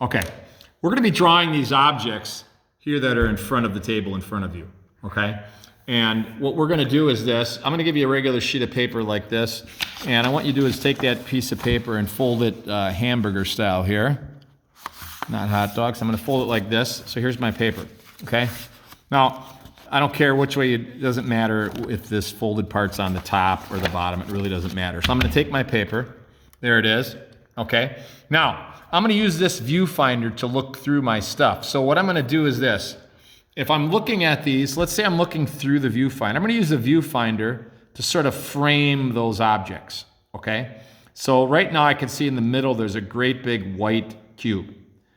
Okay, we're going to be drawing these objects here that are in front of the table in front of you, okay? And what we're going to do is this. I'm going to give you a regular sheet of paper like this, and what you do is take that piece of paper and fold it hamburger style here, not hot dogs. I'm going to fold it like this. So here's my paper, okay? Now, I don't care which way, it doesn't matter if this folded part's on the top or the bottom, it really doesn't matter. So I'm going to take my paper, there it is, okay? Now, I'm going to use this viewfinder to look through my stuff. So what I'm going to do is this. If I'm looking at these, let's say I'm looking through the viewfinder. I'm going to use the viewfinder to sort of frame those objects, okay? So right now I can see in the middle there's a great big white cube.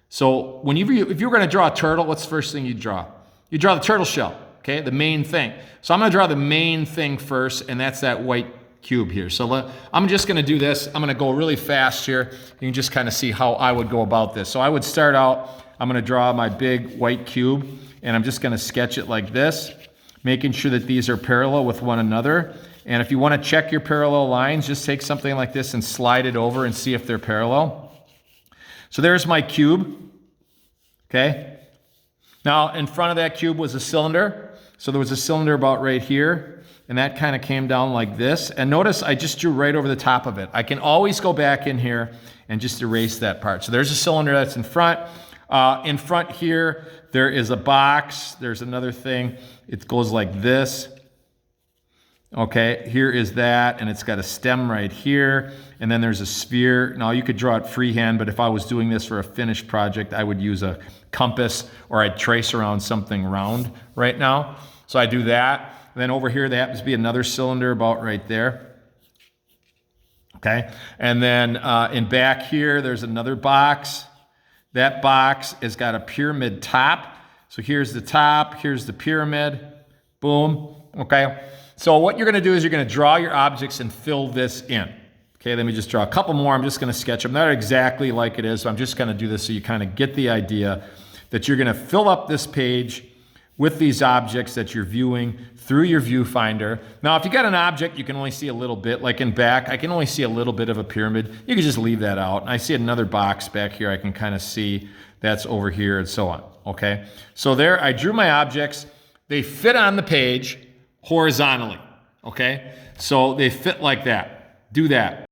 So if you were going to draw a turtle, what's the first thing you draw? You draw the turtle shell, okay? The main thing. So I'm going to draw the main thing first, and that's that white cube here. So I'm just going to do this. I'm going to go really fast here. You can just kind of see how I would go about this. So I would start out, I'm going to draw my big white cube, and I'm just going to sketch it like this, making sure that these are parallel with one another. And if you want to check your parallel lines, just take something like this and slide it over and see if they're parallel. So there's my cube, okay? Now, in front of that cube was a cylinder. So there was a cylinder about right here, and that kind of came down like this. And notice I just drew right over the top of it. I can always go back in here and just erase that part. So there's a cylinder that's in front. In front here, there is a box. There's another thing. It goes like this. Okay, here is that, and it's got a stem right here, and then there's a sphere. Now you could draw it freehand, but if I was doing this for a finished project, I would use a compass, or I'd trace around something round right now. So I do that. And then over here, there happens to be another cylinder about right there. Okay, and then in back here, there's another box. That box has got a pyramid top. So here's the top, here's the pyramid, boom, okay? So what you're gonna do is you're gonna draw your objects and fill this in. Okay, let me just draw a couple more. I'm just gonna sketch them. Not exactly like it is, so I'm just gonna do this so you kind of get the idea that you're gonna fill up this page with these objects that you're viewing through your viewfinder. Now, if you got an object you can only see a little bit, like in back, I can only see a little bit of a pyramid. You can just leave that out. And I see another box back here I can kind of see that's over here and so on, okay? So there, I drew my objects. They fit on the page horizontally, okay? So they fit like that. Do that.